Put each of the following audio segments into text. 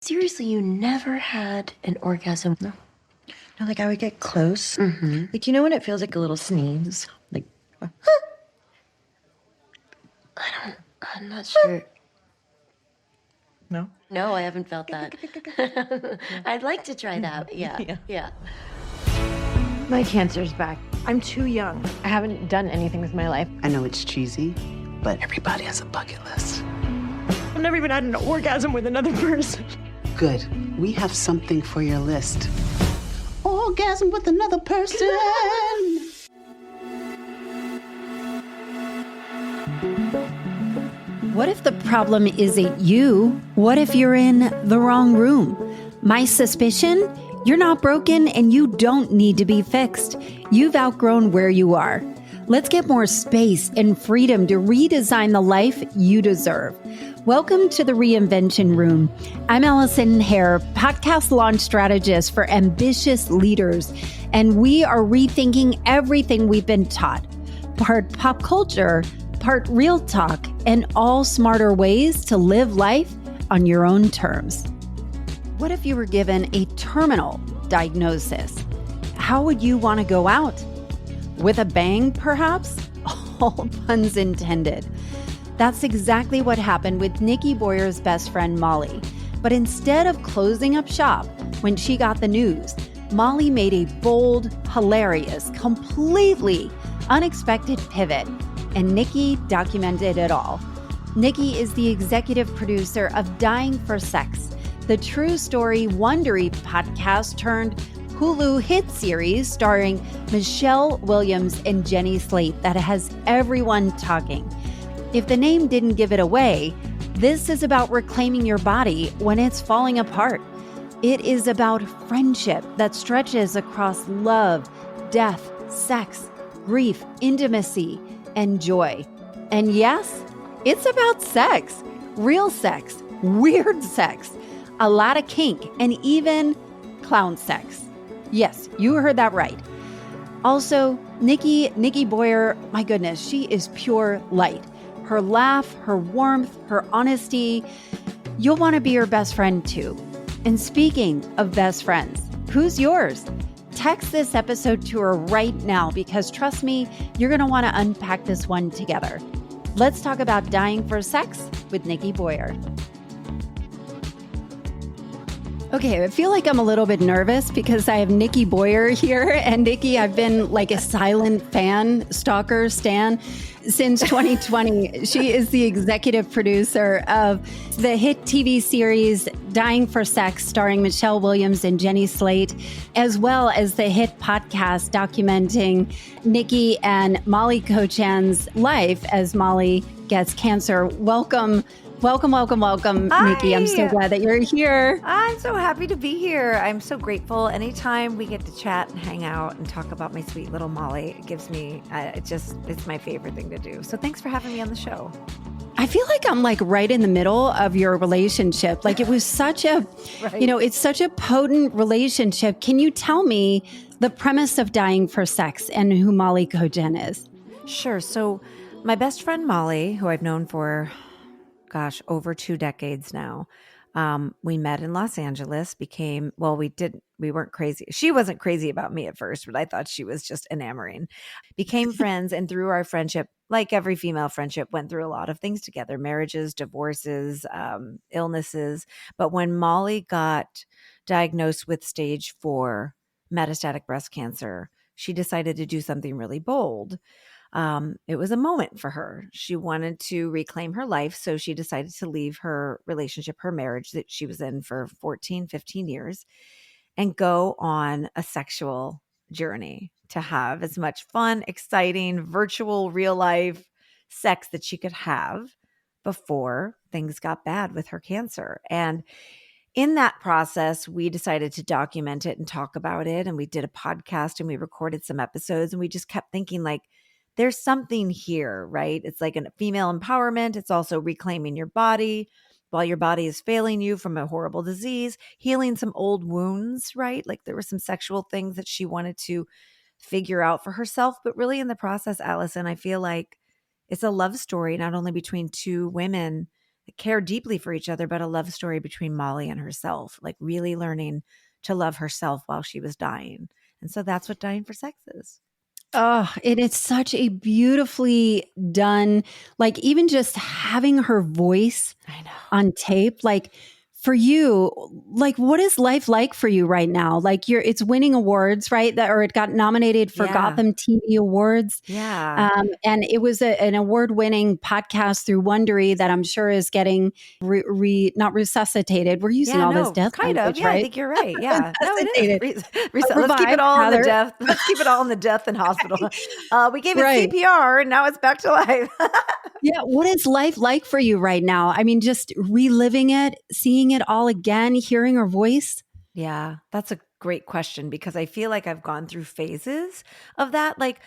Seriously, you never had an orgasm? No. No, like I would get close. Mm-hmm. Like, you know when it feels like a little sneeze? Like, I'm not sure. no? No, I haven't felt that. I'd like to try that. Yeah. My cancer's back. I'm too young. I haven't done anything with my life. I know it's cheesy, but everybody has a bucket list. I've never even had an orgasm with another person. Good. We have something for your list. Orgasm with another person. What if the problem isn't you? What if you're in the wrong room? My suspicion? You're not broken and you don't need to be fixed. You've outgrown where you are. Let's get more space and freedom to redesign the life you deserve. Welcome to the Reinvention Room. I'm Allison Hare, podcast launch strategist for ambitious leaders, and we are rethinking everything we've been taught. Part pop culture, part real talk, and all smarter ways to live life on your own terms. What if you were given a terminal diagnosis? How would you want to go out? With a bang, perhaps? All puns intended. That's exactly what happened with Nikki Boyer's best friend, Molly. But instead of closing up shop when she got the news, Molly made a bold, hilarious, completely unexpected pivot, and Nikki documented it all. Nikki is the executive producer of Dying for Sex, the true story Wondery podcast turned Hulu hit series starring Michelle Williams and Jenny Slate that has everyone talking. If the name didn't give it away, this is about reclaiming your body when it's falling apart. It is about friendship that stretches across love, death, sex, grief, intimacy, and joy. And yes, it's about sex, real sex, weird sex, a lot of kink, and even clown sex. Yes, you heard that right. Also, Nikki Boyer, my goodness, she is pure light. Her laugh, her warmth, her honesty, you'll want to be her best friend too. And speaking of best friends, who's yours? Text this episode to her right now because trust me, you're going to want to unpack this one together. Let's talk about Dying for Sex with Nikki Boyer. Okay, I feel like I'm a little bit nervous because I have Nikki Boyer here. And Nikki, I've been like a silent fan, stalker, stan since 2020. She is the executive producer of the hit TV series Dying for Sex, starring Michelle Williams and Jenny Slate, as well as the hit podcast documenting Nikki and Molly Kochan's life as Molly gets cancer. Welcome, Nikki. I'm so glad that you're here. I'm so happy to be here. I'm so grateful. Anytime we get to chat and hang out and talk about my sweet little Molly, it gives me, it's my favorite thing to do. So thanks for having me on the show. I feel like I'm like right in the middle of your relationship. Like it was such a, Right. It's such a potent relationship. Can you tell me the premise of Dying for Sex and who Molly Kochan is? Sure. So my best friend Molly, who I've known for over 2 decades now. We met in Los Angeles, we weren't crazy. She wasn't crazy about me at first, but I thought she was just enamoring. Became friends, and through our friendship, like every female friendship, went through a lot of things together, marriages, divorces, illnesses. But when Molly got diagnosed with stage 4 metastatic breast cancer, she decided to do something really bold. It was a moment for her. She wanted to reclaim her life. So she decided to leave her relationship, her marriage that she was in for 14, 15 years, and go on a sexual journey to have as much fun, exciting, virtual, real life sex that she could have before things got bad with her cancer. And in that process, we decided to document it and talk about it. And we did a podcast and we recorded some episodes, and we just kept thinking like, there's something here, right? It's like a female empowerment. It's also reclaiming your body while your body is failing you from a horrible disease, healing some old wounds, right? Like there were some sexual things that she wanted to figure out for herself. But really in the process, Allison, I feel like it's a love story, not only between two women care deeply for each other, but a love story between Molly and herself, like really learning to love herself while she was dying. And so that's what Dying for Sex is. Oh, it is such a beautifully done, like even just having her voice I know. on tape, like for you, like what is life like for you right now? Like it's winning awards, right? That or it got nominated for Yeah. Gotham TV Awards. Yeah. And it was an award-winning podcast through Wondery that I'm sure is getting not resuscitated. We're using all this death kind language, of. Yeah, right? I think you're right. Yeah. No, it Resuscitated. is. Let's keep Revived, it all in the rather. death. Let's keep it all in the death and hospital. We gave it Right. CPR and now it's back to life. Yeah. What is life like for you right now? I mean, just reliving it, seeing it all again, hearing her voice. Yeah, that's a great question because I feel like I've gone through phases of that. Like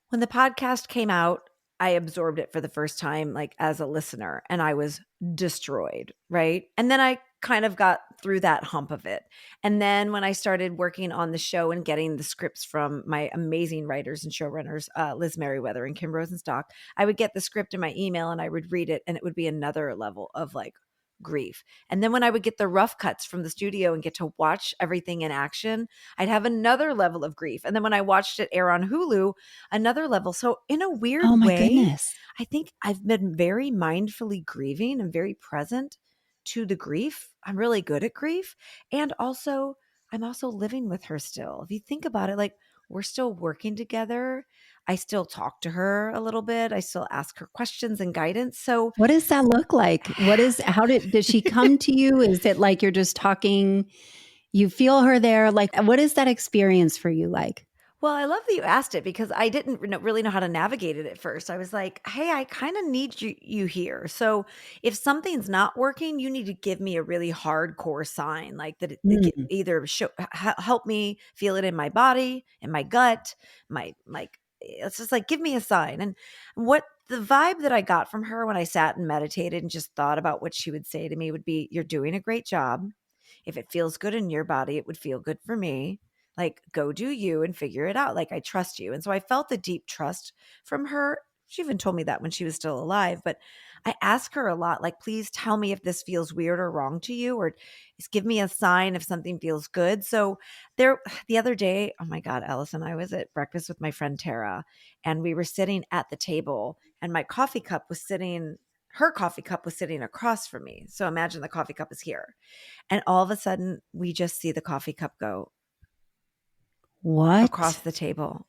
when the podcast came out, I absorbed it for the first time, like as a listener, and I was destroyed, right? And then I kind of got through that hump of it. And then when I started working on the show and getting the scripts from my amazing writers and showrunners, Liz Merriweather and Kim Rosenstock, I would get the script in my email and I would read it, and it would be another level of like grief. And then when I would get the rough cuts from the studio and get to watch everything in action, I'd have another level of grief. And then when I watched it air on Hulu, another level. So in a weird Oh my way, goodness. I think I've been very mindfully grieving and very present to the grief. I'm really good at grief. And also, I'm also living with her still. If you think about it, like we're still working together. I still talk to her a little bit. I still ask her questions and guidance. So What does that look like? Does she come to you? Is it like you're just talking, you feel her there? Like, what is that experience for you like? well, I love that you asked it because I didn't really know how to navigate it at first. I was like, hey, I kind of need you here. So if something's not working, you need to give me a really hardcore sign, like that Mm. either help me feel it in my body, in my gut, my like, it's just like, give me a sign. And what the vibe that I got from her when I sat and meditated and just thought about what she would say to me would be, you're doing a great job. If it feels good in your body, it would feel good for me. Like, go do you and figure it out. Like, I trust you. And so I felt the deep trust from her. She even told me that when she was still alive. But I ask her a lot, like, please tell me if this feels weird or wrong to you, or just give me a sign if something feels good. So the other day, oh my God, Allison, I was at breakfast with my friend Tara, and we were sitting at the table, and her coffee cup was sitting across from me. So imagine the coffee cup is here. And all of a sudden, we just see the coffee cup go What? across the table.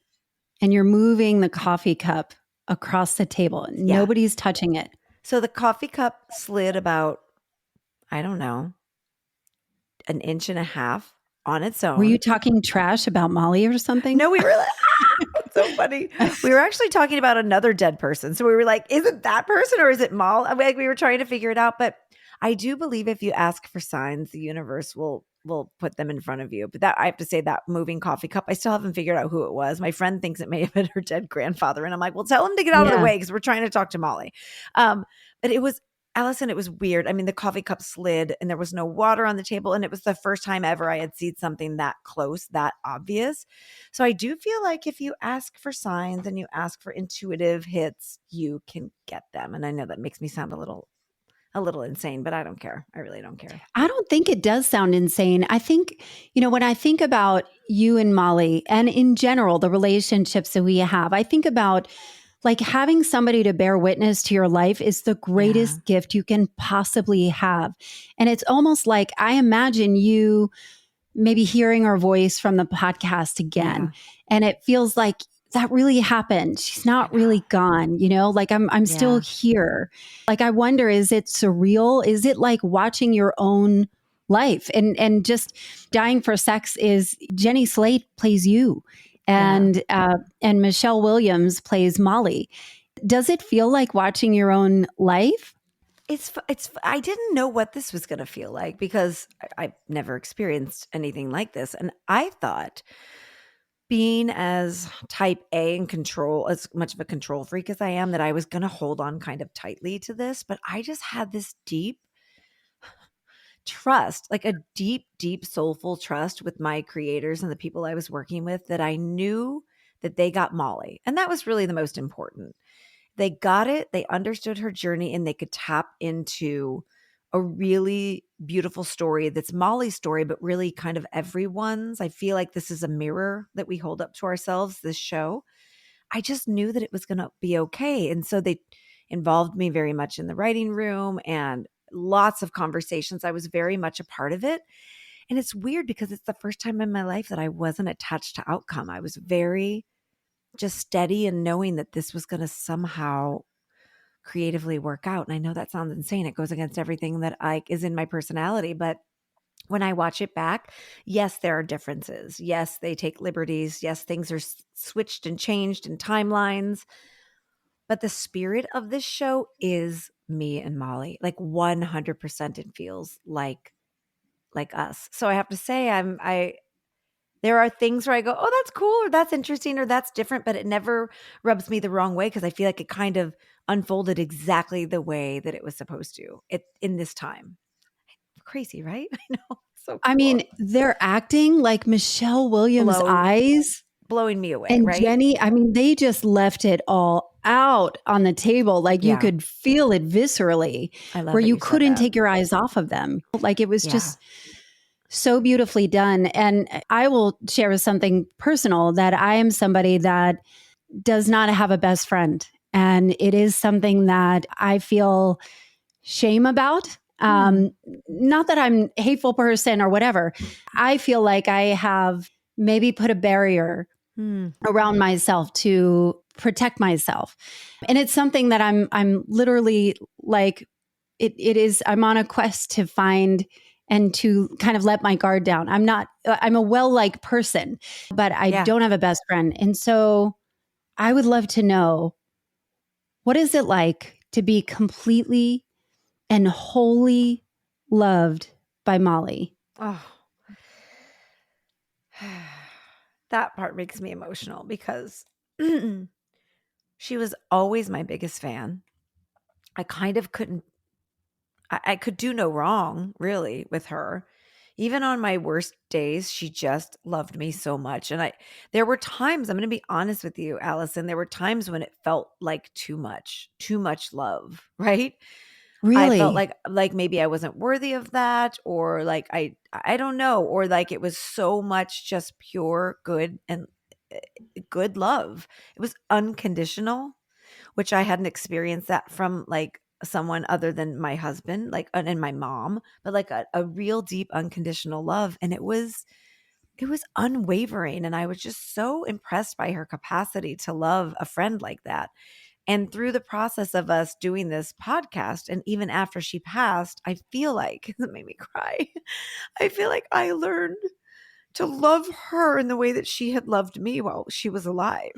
And you're moving the coffee cup across the table. Nobody's touching it. So the coffee cup slid about, I don't know, an inch and a half on its own. Were you talking trash about Molly or something? No, we were like, it's so funny. We were actually talking about another dead person. So we were like, is it that person or is it Molly? Like, we were trying to figure it out. But I do believe if you ask for signs, the universe will put them in front of you. But that, I have to say, that moving coffee cup, I still haven't figured out who it was. My friend thinks it may have been her dead grandfather. And I'm like, well, tell him to get out of the way because we're trying to talk to Molly. But it was, Allison, it was weird. I mean, the coffee cup slid and there was no water on the table. And it was the first time ever I had seen something that close, that obvious. So I do feel like if you ask for signs and you ask for intuitive hits, you can get them. And I know that makes me sound a little insane, but I don't care. I really don't care. I don't think it does sound insane. I think, when I think about you and Molly and in general, the relationships that we have, I think about like having somebody to bear witness to your life is the greatest gift you can possibly have. And it's almost like I imagine you maybe hearing her voice from the podcast again. And it feels like that really happened. She's not really gone, like I'm still here. Like, I wonder, is it surreal? Is it like watching your own life and just Dying for Sex is Jenny Slate plays you and Michelle Williams plays Molly. Does it feel like watching your own life? It's I didn't know what this was going to feel like because I've never experienced anything like this. And I thought, being as type A and control, as much of a control freak as I am, that I was going to hold on kind of tightly to this. But I just had this deep trust, like a deep, deep, soulful trust with my creators and the people I was working with, that I knew that they got Molly. And that was really the most important. they got it, they understood her journey, and they could tap into a really beautiful story that's Molly's story, but really kind of everyone's. I feel like this is a mirror that we hold up to ourselves, this show. I just knew that it was going to be okay. And so they involved me very much in the writing room and lots of conversations. I was very much a part of it. And it's weird because it's the first time in my life that I wasn't attached to outcome. I was very just steady and knowing that this was going to somehow creatively work out. And I know that sounds insane. It goes against everything that is in my personality, but when I watch it back, yes, there are differences. Yes, they take liberties. Yes, things are switched and changed in timelines. But the spirit of this show is me and Molly. Like 100% it feels like us. So I have to say there are things where I go, "Oh, that's cool," or "That's interesting," or "That's different," but it never rubs me the wrong way because I feel like it kind of unfolded exactly the way that it was supposed to in this time. Crazy, right? I know. So cool. I mean, they're acting like Michelle Williams' eyes blowing me away, and right? Jenny. I mean, they just left it all out on the table. Like you Yeah. could feel it viscerally, I love where that you said couldn't that. take your eyes off of them. Like it was just so beautifully done. And I will share something personal that I am somebody that does not have a best friend. And it is something that I feel shame about. Not that I'm a hateful person or whatever. I feel like I have maybe put a barrier around myself to protect myself. And it's something that I'm literally like, it is, I'm on a quest to find and to kind of let my guard down. I'm a well-liked person, but I don't have a best friend. And so I would love to know, what is it like to be completely and wholly loved by Molly? Oh, that part makes me emotional because she was always my biggest fan. I kind of I could do no wrong, really, with her. Even on my worst days, she just loved me so much. And there were times, I'm going to be honest with you, Allison, there were times when it felt like too much love, right? Really? I felt like maybe I wasn't worthy of that, or like I don't know, or like it was so much just pure good and good love. It was unconditional, which I hadn't experienced that from like someone other than my husband, like and my mom, but like a real deep unconditional love, and it was unwavering, and I was just so impressed by her capacity to love a friend like that. And through the process of us doing this podcast, and even after she passed, I feel like it made me cry. I feel like I learned to love her in the way that she had loved me while she was alive.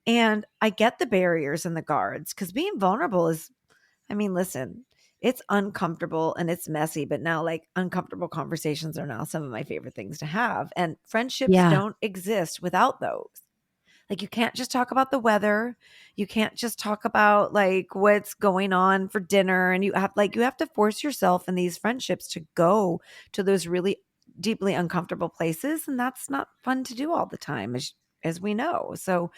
And I get the barriers and the guards, because being vulnerable is, I mean, listen, it's uncomfortable and it's messy, but now like uncomfortable conversations are now some of my favorite things to have. And friendships don't exist without those. Like you can't just talk about the weather. You can't just talk about like what's going on for dinner. And you have to force yourself in these friendships to go to those really deeply uncomfortable places. And that's not fun to do all the time, as we know. So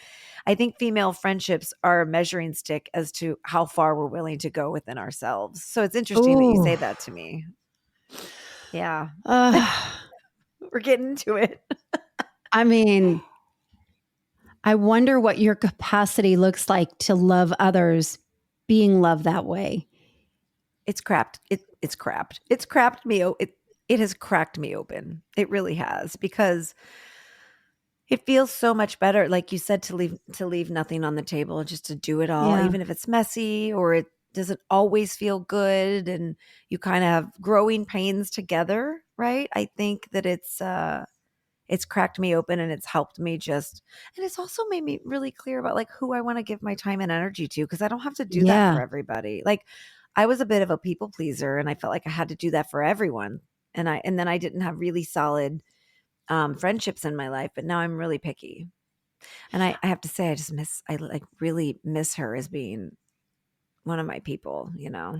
I think female friendships are a measuring stick as to how far we're willing to go within ourselves. So it's interesting that you say that to me. Yeah. We're getting into it. I mean, I wonder what your capacity looks like to love others being loved that way. It's crapped. It's crapped. It's crapped me. It has cracked me open. It really has, because it feels so much better, like you said, to leave nothing on the table and just to do it all, even if it's messy or it doesn't always feel good, and you kind of have growing pains together, right? I think that it's cracked me open, and it's helped me and it's also made me really clear about like who I want to give my time and energy to, because I don't have to do that for everybody. Like I was a bit of a people pleaser, and I felt like I had to do that for everyone. And then I didn't have really solid friendships in my life, but now I'm really picky. And I have to say, I like really miss her as being one of my people, you know?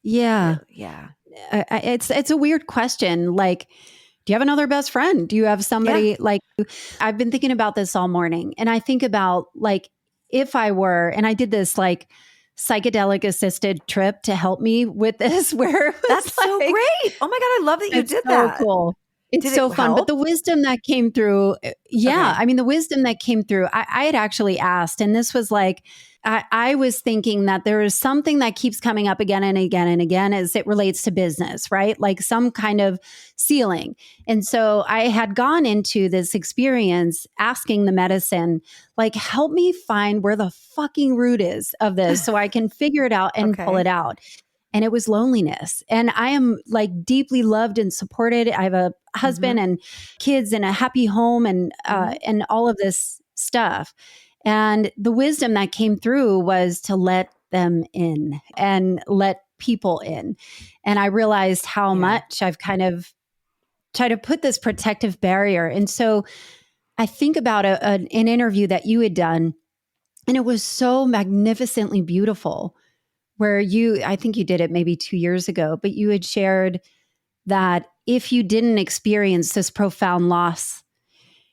Yeah. Really, yeah. It's a weird question. Like, do you have another best friend? Do you have somebody like, I've been thinking about this all morning, and I think about like, if I were, and I did this like psychedelic assisted trip to help me with this, where it was That's so like, great. Oh my God, I love that you it's did so that. cool. It's Did so it fun. But help? the wisdom that came through, yeah, Okay. I mean, the wisdom that came through, I had actually asked, and this was like, I was thinking that there is something that keeps coming up again and again and again as it relates to business, right? Like some kind of ceiling. And so I had gone into this experience asking the medicine, like, help me find where the fucking root is of this so I can figure it out and pull Okay. it out. And it was loneliness. And I am like deeply loved and supported. I have a husband and kids and a happy home and all of this stuff. And the wisdom that came through was to let them in and let people in. And I realized how much I've kind of tried to put this protective barrier. And so I think about an interview that you had done, and it was so magnificently beautiful, where I think you did it maybe 2 years ago, but you had shared that if you didn't experience this profound loss,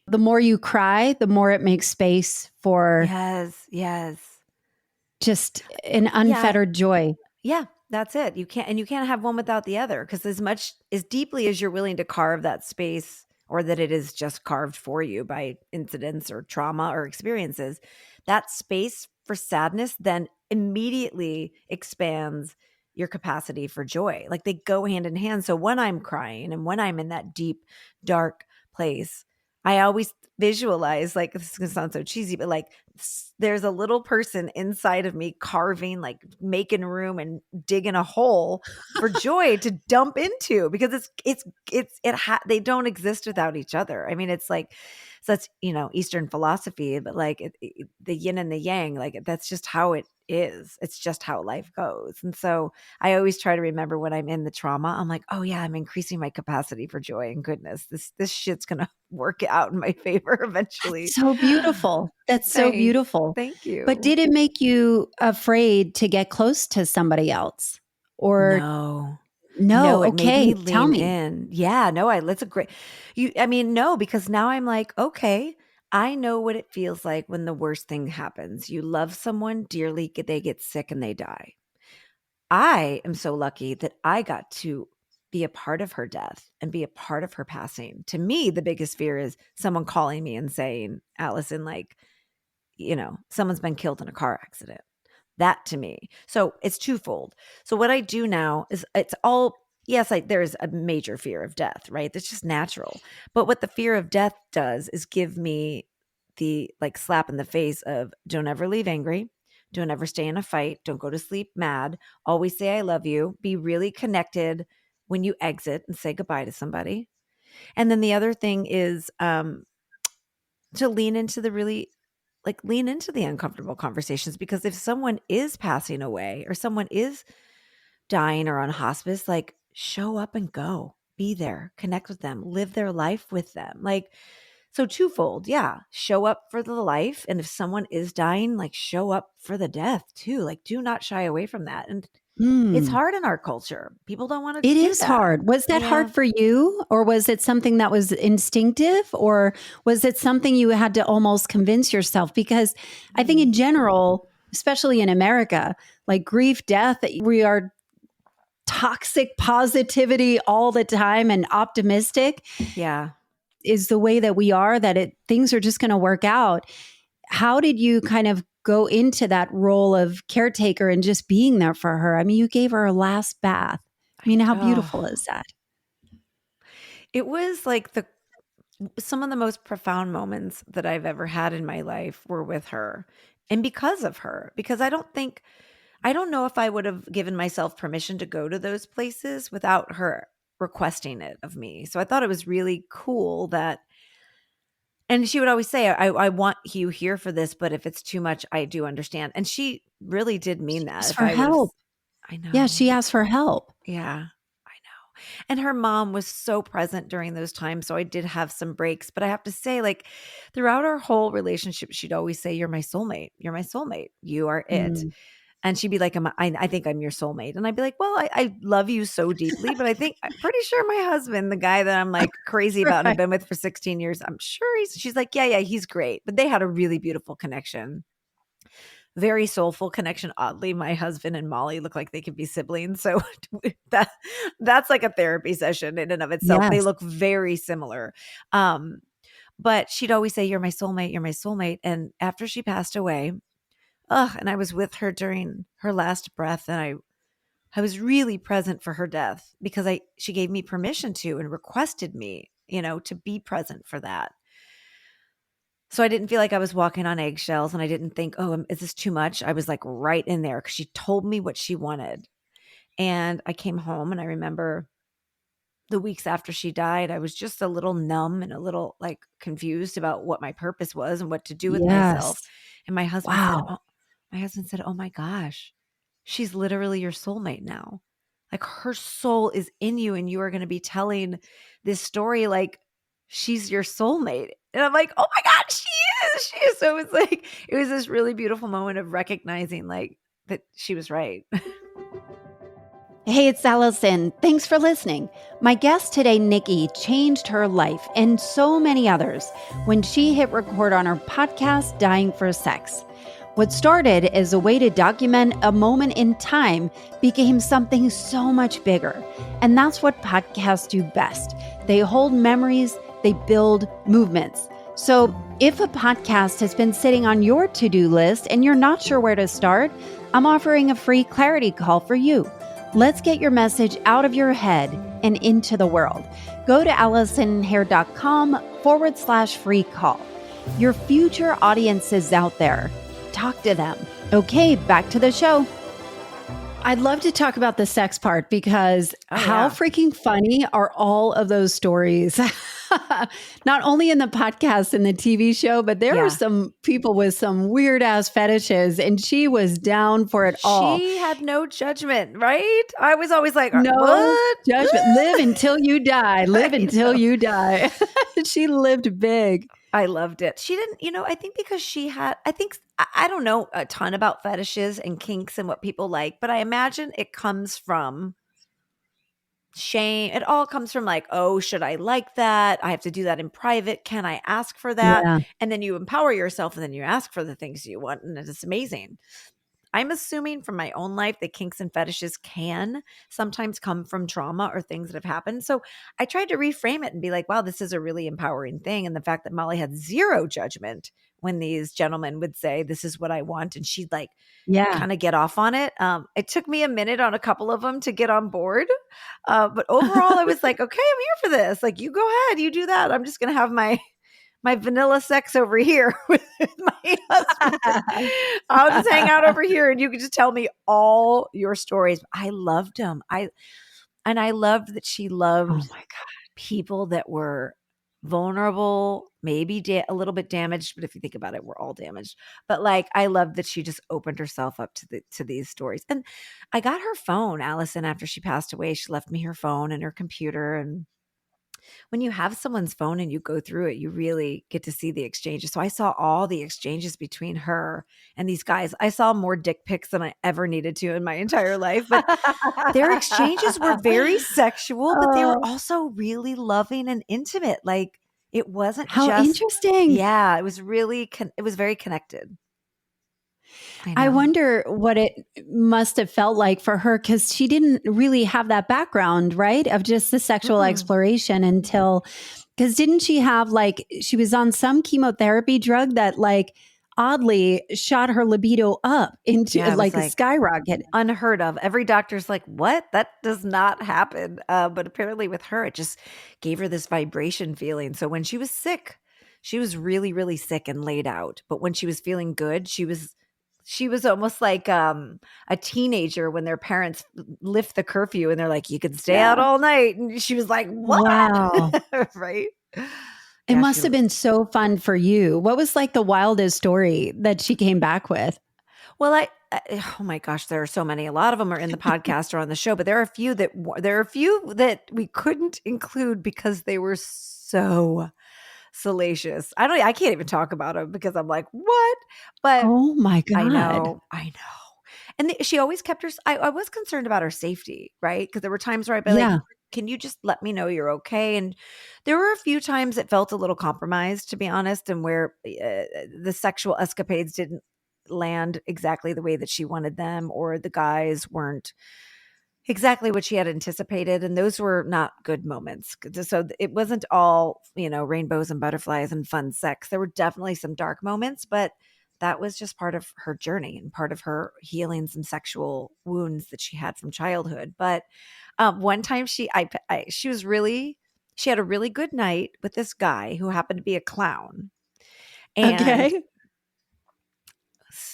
the more you cry, the more it makes space for Yes. just an unfettered joy. Yeah, that's it. You can't have one without the other, because as deeply as you're willing to carve that space, or that it is just carved for you by incidents or trauma or experiences, that space for sadness then immediately expands your capacity for joy. Like they go hand in hand. So when I'm crying and when I'm in that deep, dark place, I always visualize, like, this is gonna sound so cheesy, but like there's a little person inside of me carving, like making room and digging a hole for joy to dump into, because they don't exist without each other. I mean, it's like such, Eastern philosophy, but like the yin and the yang, like that's just how it is. It's just how life goes. And so I always try to remember when I'm in the trauma, I'm like, oh yeah, I'm increasing my capacity for joy and goodness. This shit's going to work out in my favor eventually. So beautiful. That's so beautiful. Thank you. But did it make you afraid to get close to somebody else? Or No, it okay, made me tell lean me. in. Yeah, no, that's a great, no, because now I'm like, okay, I know what it feels like when the worst thing happens. You love someone dearly, they get sick and they die. I am so lucky that I got to be a part of her death and be a part of her passing. To me, the biggest fear is someone calling me and saying, Allison, like, someone's been killed in a car accident. That to me. So it's twofold. So what I do now is there's a major fear of death, right? That's just natural. But what the fear of death does is give me the like slap in the face of, don't ever leave angry. Don't ever stay in a fight. Don't go to sleep mad. Always say I love you. Be really connected when you exit and say goodbye to somebody. And then the other thing is to lean into the uncomfortable conversations, because if someone is passing away or someone is dying or on hospice, like show up and go, be there, connect with them, live their life with them. Like, so twofold. Yeah. Show up for the life. And if someone is dying, like show up for the death too. Like do not shy away from that. And it's hard in our culture. People don't want to It do is that. hard. Was that hard for you, or was it something that was instinctive, or was it something you had to almost convince yourself? Because I think in general, especially in America, like grief, death, we are toxic positivity all the time and optimistic. Yeah. Is the way that we are, that things are just going to work out. How did you kind of go into that role of caretaker and just being there for her? I mean, you gave her a last bath. I mean, how beautiful is that? It was like some of the most profound moments that I've ever had in my life were with her, and because of her, because I don't know if I would have given myself permission to go to those places without her requesting it of me. So I thought it was really cool that, and she would always say, I want you here for this, but if it's too much, I do understand. And she really did mean that. Asked for help. I know. Yeah, she asked for help. Yeah, I know. And her mom was so present during those times. So I did have some breaks, but I have to say, like, throughout our whole relationship, she'd always say, you're my soulmate. You're my soulmate. You are it. And she'd be like, I think I'm your soulmate. And I'd be like, well, I love you so deeply, but I'm pretty sure my husband, the guy that I'm like crazy about and I've been with for 16 years, I'm sure she's like, yeah, he's great. But they had a really beautiful connection. very soulful connection. Oddly, my husband and Molly look like they could be siblings. So that's like a therapy session in and of itself. They Yes. look very similar. But she'd always say, "You're my soulmate, you're my soulmate." And after she passed away, and I was with her during her last breath, and I was really present for her death because she gave me permission to and requested me, to be present for that. So I didn't feel like I was walking on eggshells, and I didn't think, oh, is this too much? I was like right in there because she told me what she wanted. And I came home, and I remember the weeks after she died, I was just a little numb and a little like confused about what my purpose was and what to do with myself. Yes. And my husband Wow. said, "Oh my gosh, she's literally your soulmate now. Like her soul is in you, and you are going to be telling this story like she's your soulmate." And I'm like, "Oh my God, she is. She is." So it was this really beautiful moment of recognizing like that she was right. Hey, it's Allison. Thanks for listening. My guest today, Nikki, changed her life and so many others when she hit record on her podcast, Dying for Sex. What started as a way to document a moment in time became something so much bigger. And that's what podcasts do best. They hold memories, they build movements. So if a podcast has been sitting on your to-do list and you're not sure where to start, I'm offering a free clarity call for you. Let's get your message out of your head and into the world. Go to AllisonHair.com/free call. Your future audience is out there. Talk to them. Okay, back to the show. I'd love to talk about the sex part because how freaking funny are all of those stories? Not only in the podcast and the TV show, but there are some people with some weird ass fetishes, and she was down for it all. She had no judgment, right? I was always like, no what? judgment. Live until you die. Live until you die. She lived big. I loved it. She didn't, I think because I don't know a ton about fetishes and kinks and what people like, but I imagine it comes from shame. It all comes from like, oh, should I like that? I have to do that in private. Can I ask for that? Yeah. And then you empower yourself and then you ask for the things you want. And it's amazing. I'm assuming from my own life that kinks and fetishes can sometimes come from trauma or things that have happened. So I tried to reframe it and be like, wow, this is a really empowering thing. And the fact that Molly had zero judgment when these gentlemen would say, this is what I want. And she'd like kind of get off on it. It took me a minute on a couple of them to get on board. But overall, I was like, okay, I'm here for this. Like, you go ahead, you do that. I'm just going to have my vanilla sex over here with my husband. I'll just hang out over here and you can just tell me all your stories. I loved him. I loved that she loved people that were vulnerable, maybe a little bit damaged, but if you think about it, we're all damaged. But like, I loved that she just opened herself up to these stories. And I got her phone, Allison, after she passed away. She left me her phone and her computer, and when you have someone's phone and you go through it, you really get to see the exchanges. So I saw all the exchanges between her and these guys. I saw more dick pics than I ever needed to in my entire life, but their exchanges were very sexual, but they were also really loving and intimate. Like it wasn't How interesting. Yeah, it was it was very connected. I wonder what it must have felt like for her, because she didn't really have that background, right? Of just the sexual exploration because didn't she have she was on some chemotherapy drug that oddly shot her libido up into a skyrocket. Unheard of. Every doctor's like, what? That does not happen. But apparently with her, it just gave her this vibration feeling. So when she was sick, she was really, really sick and laid out. But when she was feeling good, she was almost like a teenager when their parents lift the curfew and they're like, you can stay out all night. And she was like, what? Wow. Right? It must have been so fun for you. What was the wildest story that she came back with? Well, oh my gosh, there are so many. A lot of them are in the podcast or on the show, but there are a few that we couldn't include because they were so salacious. I can't even talk about them because I'm like, what? But oh my God. I know. And she always kept her, I was concerned about her safety, right? Because there were times where I'd be like, can you just let me know you're okay? And there were a few times it felt a little compromised, to be honest, and where the sexual escapades didn't land exactly the way that she wanted them, or the guys weren't exactly what she had anticipated. And those were not good moments. So it wasn't all, rainbows and butterflies and fun sex. There were definitely some dark moments, but that was just part of her journey and part of her healing some sexual wounds that she had from childhood. But one time she had a really good night with this guy who happened to be a clown. And Okay.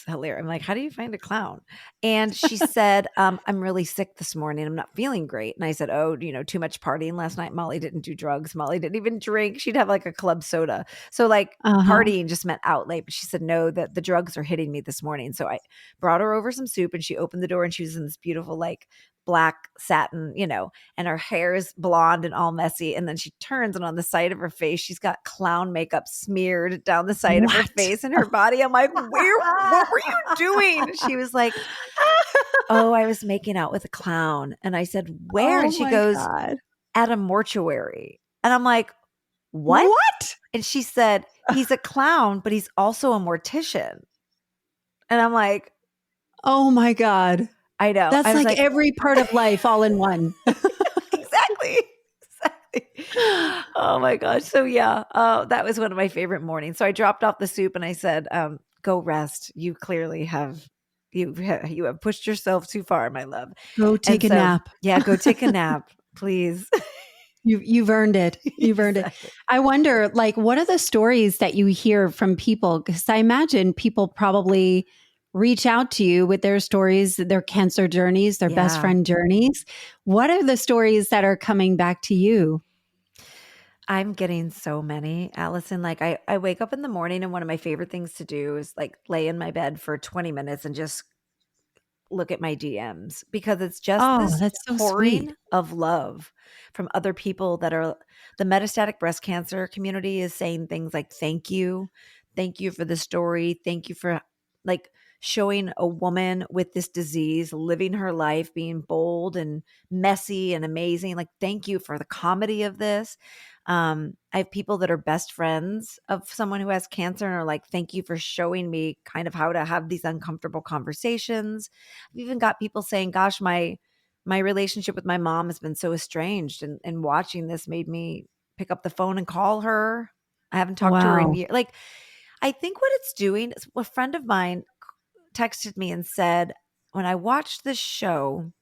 hilarious. I'm like, how do you find a clown? And she said, I'm really sick this morning. I'm not feeling great. And I said, oh, too much partying last night. Molly didn't do drugs. Molly didn't even drink. She'd have like a club soda. So like partying just meant out late. But she said, no, that the drugs are hitting me this morning. So I brought her over some soup and she opened the door and she was in this beautiful like black satin, and her hair is blonde and all messy. And then she turns and on the side of her face, she's got clown makeup smeared down the side of her face and her body. I'm like, what were you doing? She was like, oh, I was making out with a clown. And I said, where? And she goes, at a mortuary. And I'm like, what? And she said, he's a clown, but he's also a mortician. And I'm like, oh my God. I know. That's like every part of life all in one. Exactly. Oh my gosh. So yeah, that was one of my favorite mornings. So I dropped off the soup and I said, go rest. You clearly have pushed yourself too far, my love. Go take a nap. Yeah, go take a nap, please. You've earned it. You've earned it. I wonder, like, what are the stories that you hear from people? Because I imagine people probably reach out to you with their stories, their cancer journeys, their best friend journeys. What are the stories that are coming back to you? I'm getting so many, Allison. Like I wake up in the morning and one of my favorite things to do is like lay in my bed for 20 minutes and just look at my DMs, because it's just this pouring of love from other people that are the metastatic breast cancer community is saying things like, thank you for the story. Thank you for like showing a woman with this disease, living her life, being bold and messy and amazing. Like, thank you for the comedy of this. I have people that are best friends of someone who has cancer and are like, thank you for showing me kind of how to have these uncomfortable conversations. I've even got people saying, gosh, my relationship with my mom has been so estranged, and watching this made me pick up the phone and call her. I haven't talked to her in years. Like, I think what it's doing is, a friend of mine texted me and said, when I watch this show,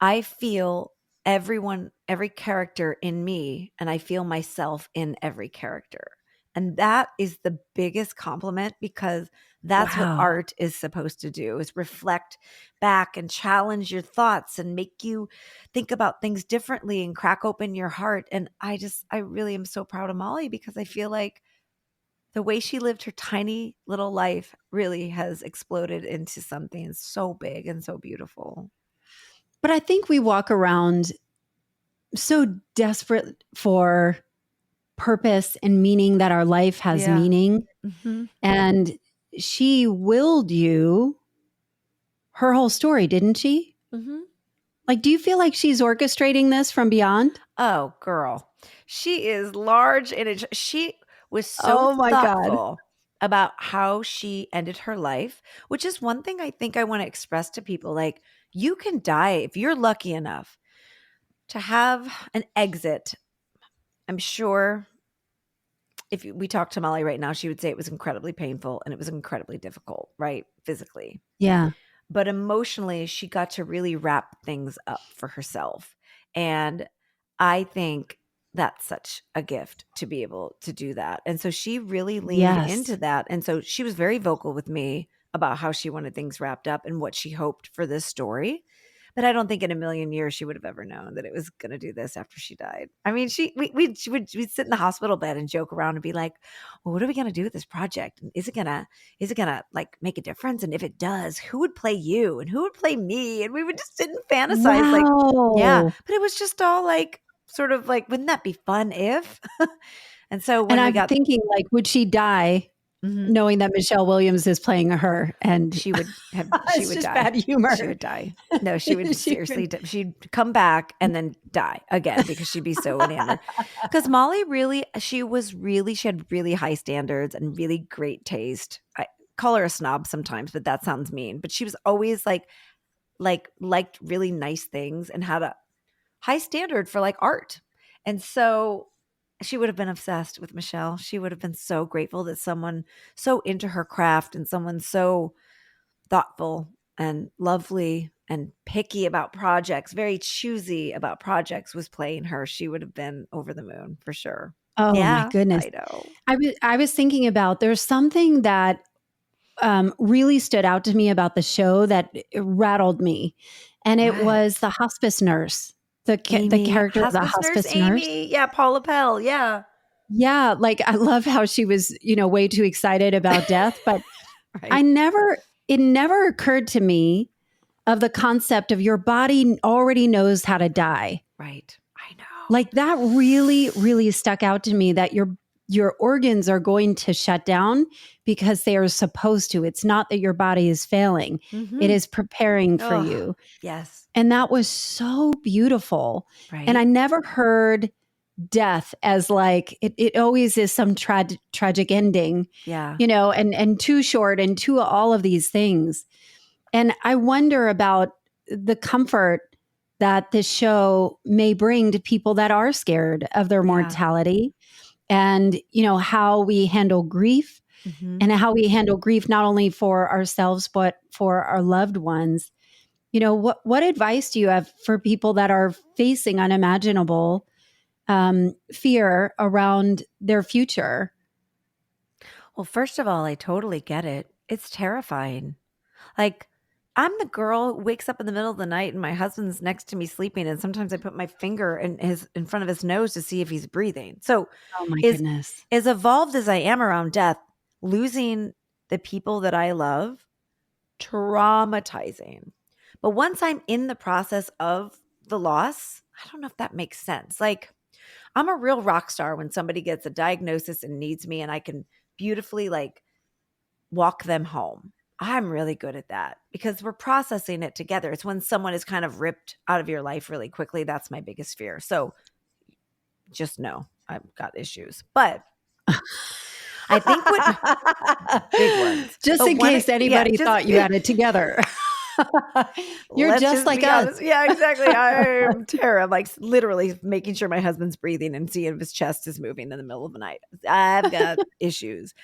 I feel every character in me, and I feel myself in every character. And that is the biggest compliment, because that's what art is supposed to do, is reflect back and challenge your thoughts and make you think about things differently and crack open your heart. And I really am so proud of Molly, because I feel like the way she lived her tiny little life really has exploded into something so big and so beautiful. But I think we walk around so desperate for purpose and meaning, that our life has meaning. Mm-hmm. And she willed you her whole story, didn't she? Mm-hmm. Like, do you feel like she's orchestrating this from beyond? Oh, girl. She is large, and she was so thoughtful about how she ended her life, which is one thing I think I want to express to people. Like, you can die if you're lucky enough to have an exit. I'm sure if we talked to Molly right now, she would say it was incredibly painful and it was incredibly difficult, right? Physically. Yeah. But emotionally, she got to really wrap things up for herself. And I think that's such a gift to be able to do that. And so she really leaned into that. And so she was very vocal with me about how she wanted things wrapped up and what she hoped for this story. But I don't think in a million years she would have ever known that it was going to do this after she died. I mean, we'd sit in the hospital bed and joke around and be like, well, what are we going to do with this project? And is it going to like make a difference? And if it does, who would play you and who would play me? And we would just sit and fantasize. Like, but it was just all like, sort of like, wouldn't that be fun if? And so when I'm thinking, like, would she die knowing that Michelle Williams is playing her? And she would have, she would die. Bad humor. She would die. No, she would seriously, she'd come back and then die again, because she'd be so enamored. Because Molly she had really high standards and really great taste. call her a snob sometimes, but that sounds mean. But she was always like liked really nice things and had a high standard for like art. And so she would have been obsessed with Michelle. She would have been so grateful that someone so into her craft and someone so thoughtful and lovely and picky about projects, very choosy about projects was playing her. She would have been over the moon for sure. Oh Yeah, my goodness. I know. I was thinking about there's something that really stood out to me about the show that rattled me. And it What? was the hospice nurse, the Amy, character of the hospice nurse. Amy. Yeah, Paula Pell. Yeah. Yeah. Like I love how she was, way too excited about death, but Right. it never occurred to me of the concept of your body already knows how to die. Right. I know. Like that really, really stuck out to me that your organs are going to shut down because they are supposed to. It's not that your body is failing. Mhm. It is preparing for Ugh, you. Yes. And that was so beautiful. Right. And I never heard death as like, it always is some tragic ending, Yeah. and too short and too all of these things. And I wonder about the comfort that this show may bring to people that are scared of their mortality and, how we handle grief Mhm. and how we handle grief, not only for ourselves, but for our loved ones. What advice do you have for people that are facing unimaginable fear around their future? Well, first of all, I totally get it. It's terrifying. Like, I'm the girl who wakes up in the middle of the night and my husband's next to me sleeping, and sometimes I put my finger in front of his nose to see if he's breathing. So, Oh my as goodness. as evolved as I am around death, losing the people that I love, traumatizing. But once I'm in the process of the loss, I don't know if that makes sense. Like, I'm a real rock star when somebody gets a diagnosis and needs me and I can beautifully like walk them home. I'm really good at that because we're processing it together. It's when someone is kind of ripped out of your life really quickly. That's my biggest fear. So just know I've got issues. But I think what big ones. Just But in one- case anybody yeah, just- thought you had it together. You're Let's just like be us. honest. Yeah, exactly. I'm Tara. I'm like literally making sure my husband's breathing and seeing if his chest is moving in the middle of the night. I've got issues.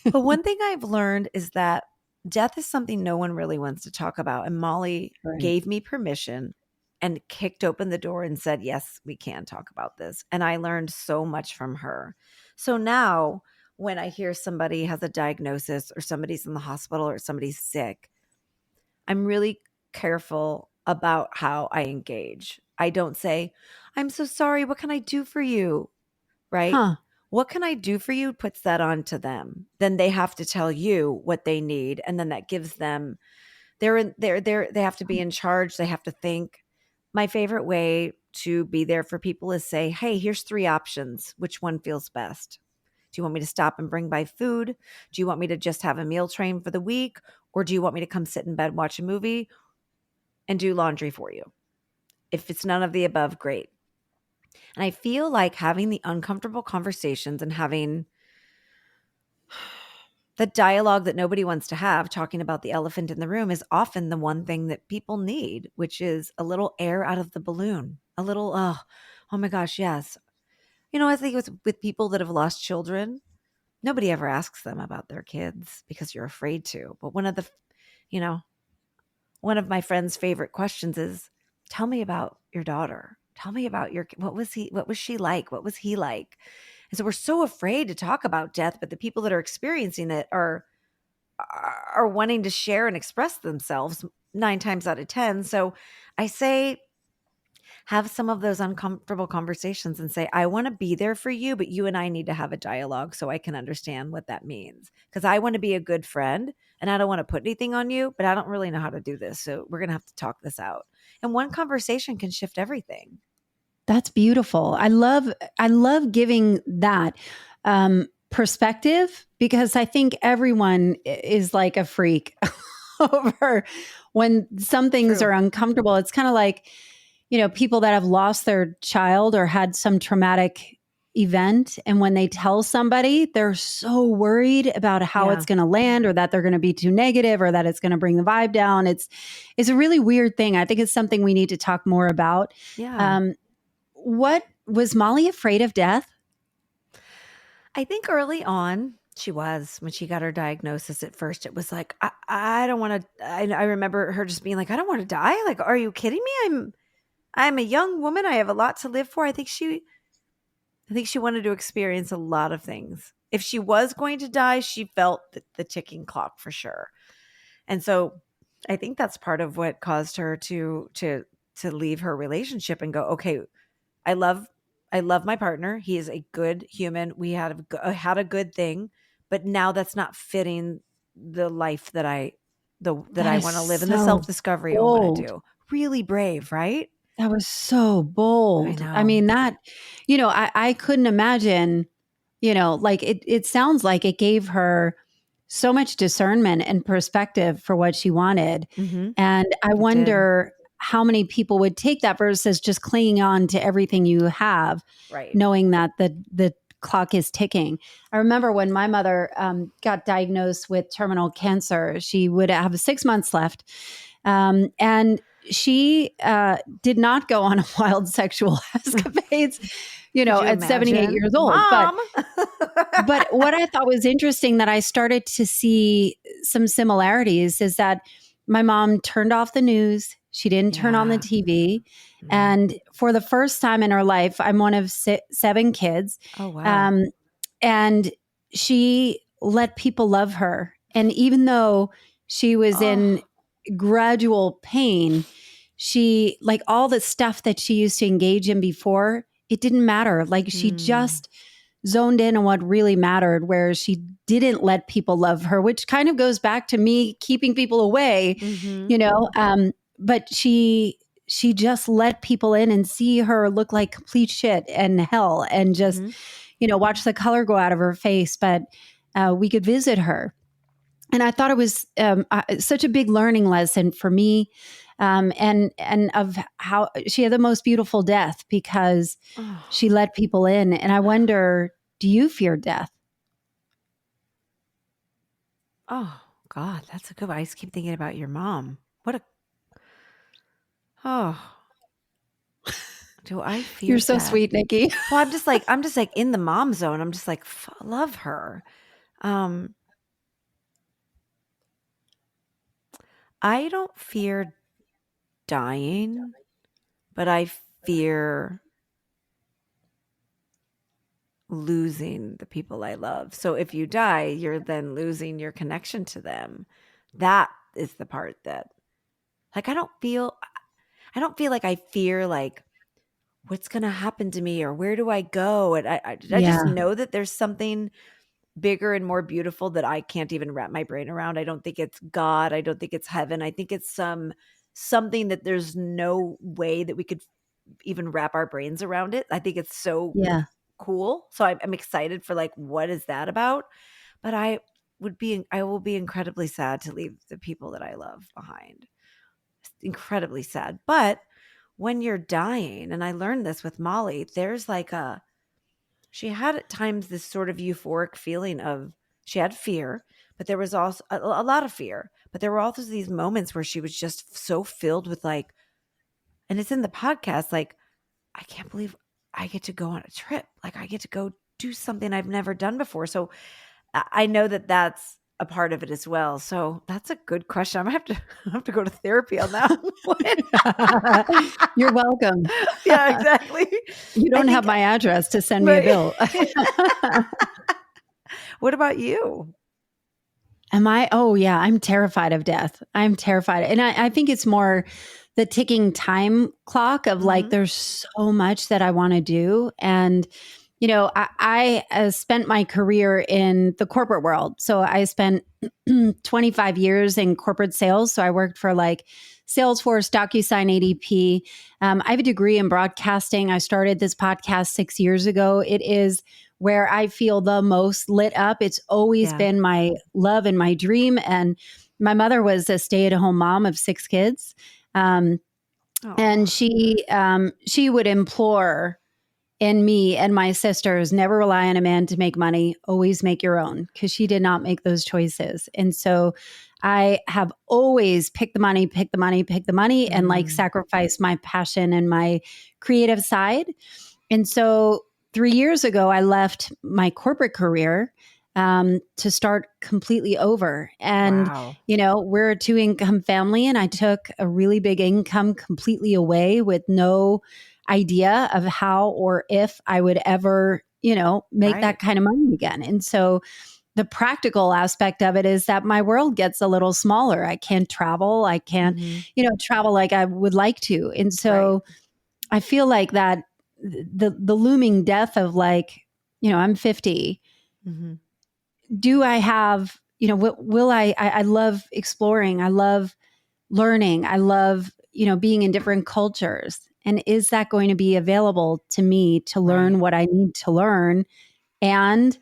But one thing I've learned is that death is something no one really wants to talk about. And Molly Right. gave me permission and kicked open the door and said, yes, we can talk about this. And I learned so much from her. So now when I hear somebody has a diagnosis or somebody's in the hospital or somebody's sick, I'm really careful about how I engage. I don't say, I'm so sorry. What can I do for you? Right? Huh. What can I do for you puts that on to them. Then they have to tell you what they need. And then that gives them, they have to be in charge. They have to think. My favorite way to be there for people is say, hey, here's 3 options. Which one feels best? Do you want me to stop and bring by food? Do you want me to just have a meal train for the week? Or do you want me to come sit in bed, watch a movie and do laundry for you? If it's none of the above, great. And I feel like having the uncomfortable conversations and having the dialogue that nobody wants to have, talking about the elephant in the room, is often the one thing that people need, which is a little air out of the balloon. A little, oh my gosh, yes. I think it's with people that have lost children. Nobody ever asks them about their kids because you're afraid to. But one of my friend's favorite questions is, tell me about your daughter. Tell me about what was she like? What was he like? And so we're so afraid to talk about death, but the people that are experiencing it are wanting to share and express themselves 9 times out of 10. So I say, have some of those uncomfortable conversations and say, I want to be there for you, but you and I need to have a dialogue so I can understand what that means. Because I want to be a good friend and I don't want to put anything on you, but I don't really know how to do this. So we're going to have to talk this out. And one conversation can shift everything. That's beautiful. I love giving that perspective because I think everyone is like a freak over when some things True. are uncomfortable. It's kind of like, people that have lost their child or had some traumatic event. And when they tell somebody, they're so worried about how it's going to land, or that they're going to be too negative, or that it's going to bring the vibe down. It's a really weird thing. I think it's something we need to talk more about. Yeah. What was Molly afraid of death? I think early on she was, when she got her diagnosis. At first it was like, I don't want to, I remember her just being like, I don't want to die. Like, are you kidding me? I'm a young woman. I have a lot to live for. I think she wanted to experience a lot of things. If she was going to die, she felt the ticking clock for sure. And so I think that's part of what caused her to leave her relationship and go, okay, I love my partner. He is a good human. We had a good thing, but now that's not fitting the life that I want to live, and the self-discovery I want to do. Really brave, right? That was so bold. I mean, that, I couldn't imagine, like it sounds like it gave her so much discernment and perspective for what she wanted. Mm-hmm. And I wonder how many people would take that versus just clinging on to everything you have, right, knowing that the clock is ticking. I remember when my mother got diagnosed with terminal cancer, she would have 6 months left. And she did not go on wild sexual escapades, at 78 years old. Mom! But what I thought was interesting that I started to see some similarities is that my mom turned off the news. She didn't turn on the TV. Mm-hmm. And for the first time in her life, I'm one of 7 kids. Oh, wow. And she let people love her. And even though she was in gradual pain, she, like, all the stuff that she used to engage in before, it didn't matter. Like, she just zoned in on what really mattered, where she didn't let people love her, which kind of goes back to me keeping people away, but she just let people in and see her look like complete shit and hell, and just, watch the color go out of her face. But we could visit her. And I thought it was such a big learning lesson for me, and of how she had the most beautiful death because she let people in. And I wonder, do you fear death? Oh, God, that's a good one. I just keep thinking about your mom. Do I fear You're so death? sweet, Nikki. Well, I'm just like in the mom zone. I'm just like, love her. I don't fear dying, but I fear losing the people I love. So if you die, you're then losing your connection to them. That is the part that, like, I don't feel like I fear, like, what's going to happen to me or where do I go? And I just know that there's something bigger and more beautiful that I can't even wrap my brain around. I don't think it's God. I don't think it's heaven. I think it's something that there's no way that we could even wrap our brains around it. I think it's so cool. So I'm excited for, like, what is that about? But I will be incredibly sad to leave the people that I love behind. Incredibly sad. But when you're dying, and I learned this with Molly, there's like she had at times this sort of euphoric feeling of, she had fear, but there was also a lot of fear, but there were also these moments where she was just so filled with, like, and it's in the podcast, like, I can't believe I get to go on a trip. Like, I get to go do something I've never done before. So I know that that's a part of it as well. So that's a good question. I'm gonna have to go to therapy on that one. You're welcome. Yeah, exactly. You don't have my address to send me a bill. What about you? Am I? Oh, yeah. I'm terrified of death. I'm terrified. And I think it's more the ticking time clock of, like, there's so much that I want to do. And, I spent my career in the corporate world. So I spent 25 years in corporate sales. So I worked for, like, Salesforce, DocuSign, ADP. I have a degree in broadcasting. I started this podcast 6 years ago. It is where I feel the most lit up. It's always been my love and my dream. And my mother was a stay-at-home mom of 6 kids. And she would implore, in me and my sisters, never rely on a man to make money, always make your own, because she did not make those choices. And so I have always picked the money, pick the money, pick the money, and like sacrifice my passion and my creative side. And so 3 years ago, I left my corporate career to start completely over. And, Wow. we're a 2-income family, and I took a really big income completely away with no idea of how or if I would ever, make Right. that kind of money again. And so the practical aspect of it is that my world gets a little smaller. I can't travel. I can't, travel like I would like to. And so I feel like that the looming death of like, I'm 50. Mm-hmm. Do I have, will I love exploring. I love learning. I love, being in different cultures. And is that going to be available to me to learn what I need to learn and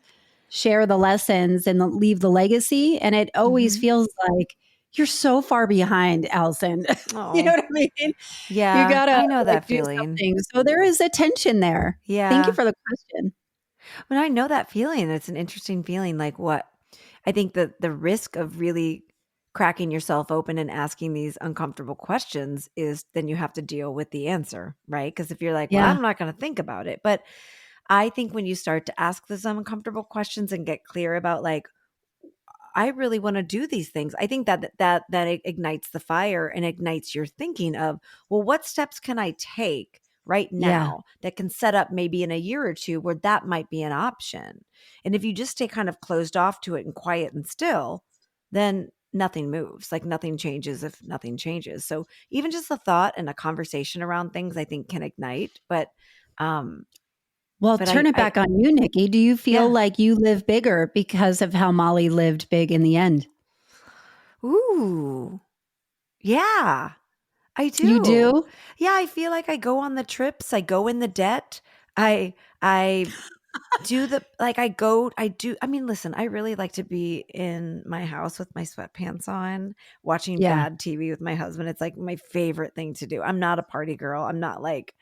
share the lessons and leave the legacy? And it always feels like you're so far behind, Allison. You know what I mean? Yeah. You gotta I know that do feeling. something. So there is a tension there. Yeah. Thank you for the question. But I know that feeling. It's an interesting feeling. Like what I think that the risk of really cracking yourself open and asking these uncomfortable questions is then you have to deal with the answer, right? Because if you're like, well, Yeah. I'm not going to think about it. But I think when you start to ask those uncomfortable questions and get clear about like, I really want to do these things. I think that it ignites the fire and ignites your thinking of, well, what steps can I take right now that can set up maybe in a year or two where that might be an option? And if you just stay kind of closed off to it and quiet and still, then nothing moves. Like nothing changes if nothing changes. So even just the thought and a conversation around things, I think can ignite. But Well, but turn it back on you, Nikki. Do you feel like you live bigger because of how Molly lived big in the end? Ooh, yeah. I do. You do? Yeah, I feel like I go on the trips, I go in the debt. I do the like I mean, listen, I really like to be in my house with my sweatpants on, watching bad TV with my husband. It's like my favorite thing to do. I'm not a party girl. I'm not like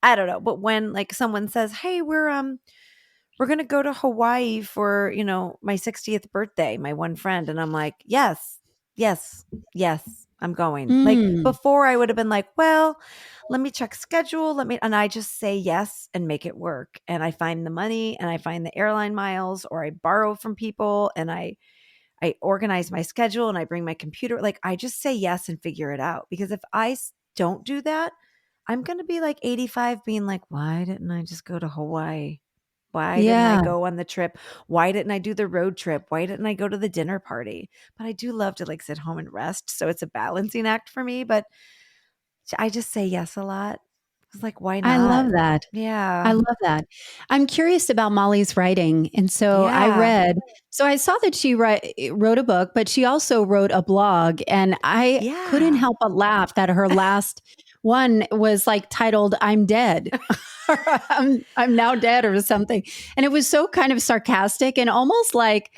I don't know, but when like someone says, "Hey, we're going to go to Hawaii for, my 60th birthday," my one friend. And I'm like, yes, yes, yes, I'm going. Like before I would have been like, well, let me check schedule. And I just say yes and make it work. And I find the money and I find the airline miles or I borrow from people and I organize my schedule and I bring my computer. Like I just say yes and figure it out. Because if I don't do that, I'm going to be like 85 being like, why didn't I just go to Hawaii? Why didn't I go on the trip? Why didn't I do the road trip? Why didn't I go to the dinner party? But I do love to like sit home and rest. So it's a balancing act for me. But I just say yes a lot. It's like, why not? I love that. Yeah. I love that. I'm curious about Molly's writing. And so I saw that she wrote a book, but she also wrote a blog. And I couldn't help but laugh that her last one was like titled, "I'm Dead." Or I'm now dead or something. And it was so kind of sarcastic and almost like,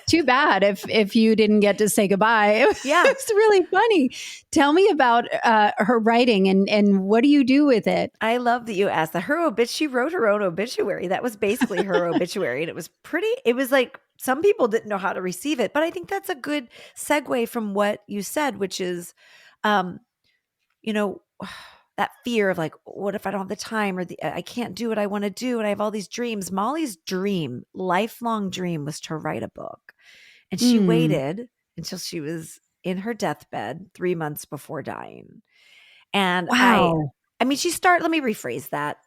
too bad if you didn't get to say goodbye. It's really funny. Tell me about her writing and what do you do with it? I love that you asked that. She wrote her own obituary. That was basically her obituary. And it was like some people didn't know how to receive it. But I think that's a good segue from what you said, which is, that fear of like, what if I don't have the time or I can't do what I want to do and I have all these dreams. Molly's lifelong dream was to write a book. And she waited until she was in her deathbed 3 months before dying. And wow. let me rephrase that.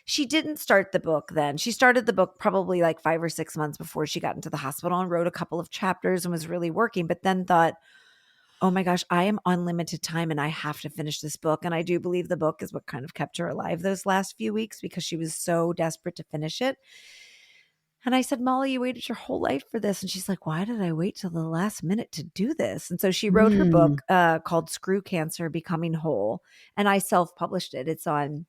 She didn't start the book then. She started the book probably like 5 or 6 months before she got into the hospital and wrote a couple of chapters and was really working, but then thought, oh my gosh, I am unlimited time and I have to finish this book. And I do believe the book is what kind of kept her alive those last few weeks because she was so desperate to finish it. And I said, Molly, you waited your whole life for this. And she's like, why did I wait till the last minute to do this? And so she wrote her book called Screw Cancer, Becoming Whole. And I self-published it. It's on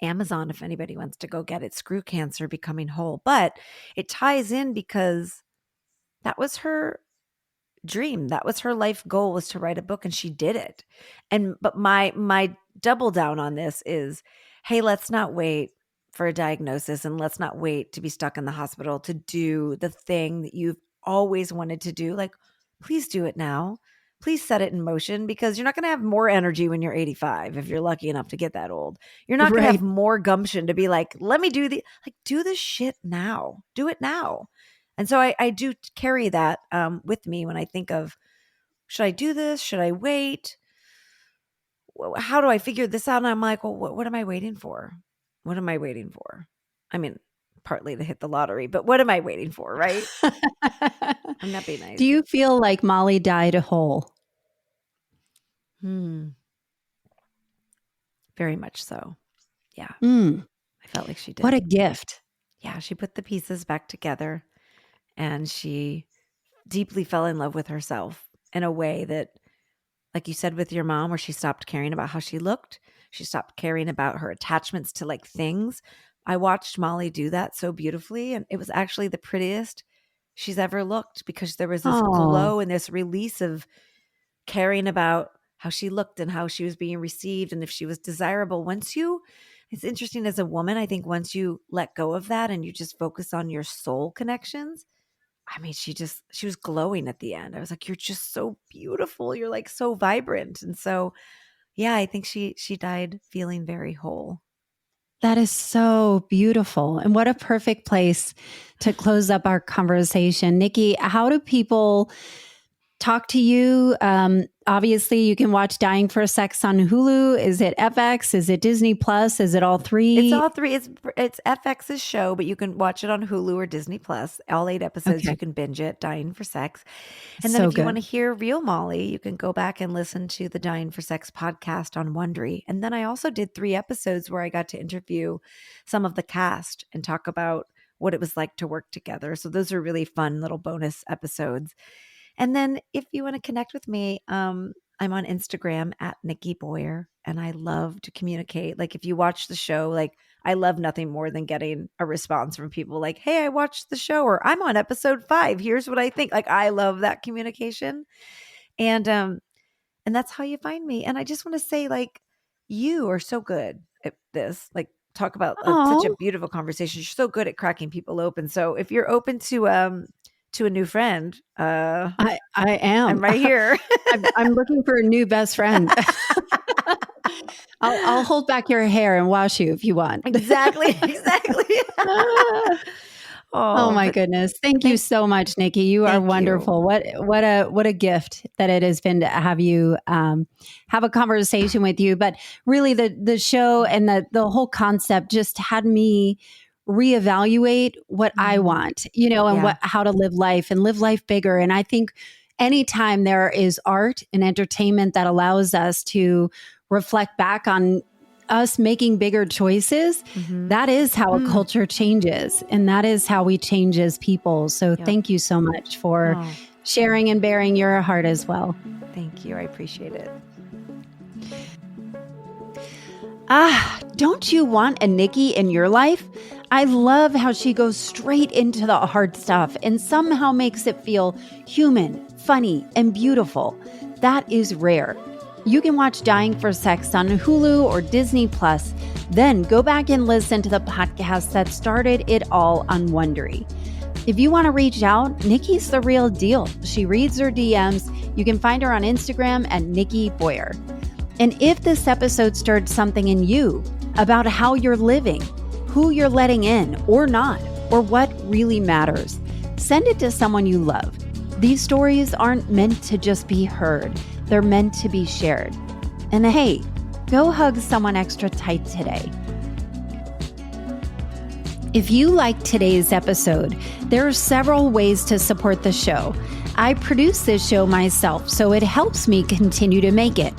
Amazon if anybody wants to go get it. Screw Cancer, Becoming Whole. But it ties in because that was her dream. That was her life goal, was to write a book, and she did it. But my double down on this is, hey, let's not wait for a diagnosis and let's not wait to be stuck in the hospital to do the thing that you've always wanted to do. Like, please do it now. Please set it in motion, because you're not going to have more energy when you're 85 if you're lucky enough to get that old. You're not going to have more gumption to be like, let me do do this shit now. Do it now. And so I do carry that with me when I think of, should I do this? Should I wait? How do I figure this out? And I'm like, well, what am I waiting for? What am I waiting for? I mean, partly to hit the lottery, but what am I waiting for, right? Wouldn't that be nice? Do you feel like Molly died whole? Very much so. Yeah. I felt like she did. What a gift. Yeah, she put the pieces back together and she deeply fell in love with herself in a way that, like you said with your mom, where she stopped caring about how she looked. She stopped caring about her attachments to like things. I watched Molly do that so beautifully, and it was actually the prettiest she's ever looked, because there was this glow and this release of caring about how she looked and how she was being received and if she was desirable. It's interesting as a woman, I think once you let go of that and you just focus on your soul connections, I mean, she was glowing at the end. I was like, you're just so beautiful. You're like so vibrant. And so, yeah, I think she died feeling very whole. That is so beautiful. And what a perfect place to close up our conversation. Nikki, how do people talk to you? Obviously, you can watch Dying for Sex on Hulu. Is it FX? Is it Disney Plus? Is it all three? It's all three. It's FX's show, but you can watch it on Hulu or Disney Plus. All 8 episodes, You can binge it, Dying for Sex. And then if you want to hear real Molly, you can go back and listen to the Dying for Sex podcast on Wondery. And then I also did 3 episodes where I got to interview some of the cast and talk about what it was like to work together. So those are really fun little bonus episodes. And then if you want to connect with me, I'm on Instagram at Nikki Boyer, and I love to communicate. Like if you watch the show, like I love nothing more than getting a response from people like, hey, I watched the show, or I'm on episode 5. Here's what I think. Like I love that communication. And that's how you find me. And I just want to say, like, you are so good at this. Like talk about such a beautiful conversation. You're so good at cracking people open. So if you're open to a new friend, I am. I'm right here. I'm looking for a new best friend. I'll hold back your hair and wash you if you want. Exactly. Oh my goodness. Thank you so much, Nikki. You are wonderful. What a gift that it has been to have you have a conversation with you. But really the show and the whole concept just had me reevaluate what I want, and how to live life and live life bigger. And I think anytime there is art and entertainment that allows us to reflect back on us making bigger choices, that is how a culture changes. And that is how we change as people. So thank you so much for sharing and bearing your heart as well. Thank you. I appreciate it. Don't you want a Nikki in your life? I love how she goes straight into the hard stuff and somehow makes it feel human, funny, and beautiful. That is rare. You can watch Dying for Sex on Hulu or Disney Plus, then go back and listen to the podcast that started it all on Wondery. If you want to reach out, Nikki's the real deal. She reads her DMs. You can find her on Instagram at Nikki Boyer. And if this episode stirred something in you about how you're living, who you're letting in or not, or what really matters, send it to someone you love. These stories aren't meant to just be heard. They're meant to be shared. And hey, go hug someone extra tight today. If you liked today's episode, there are several ways to support the show. I produce this show myself, so it helps me continue to make it.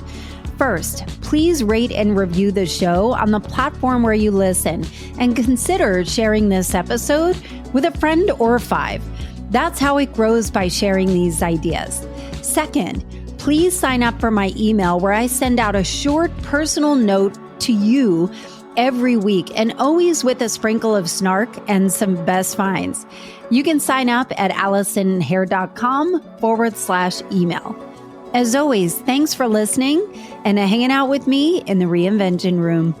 First, please rate and review the show on the platform where you listen, and consider sharing this episode with a friend or 5. That's how it grows, by sharing these ideas. Second, please sign up for my email where I send out a short personal note to you every week, and always with a sprinkle of snark and some best finds. You can sign up at AllisonHair.com/email. As always, thanks for listening and hanging out with me in the Reinvention Room.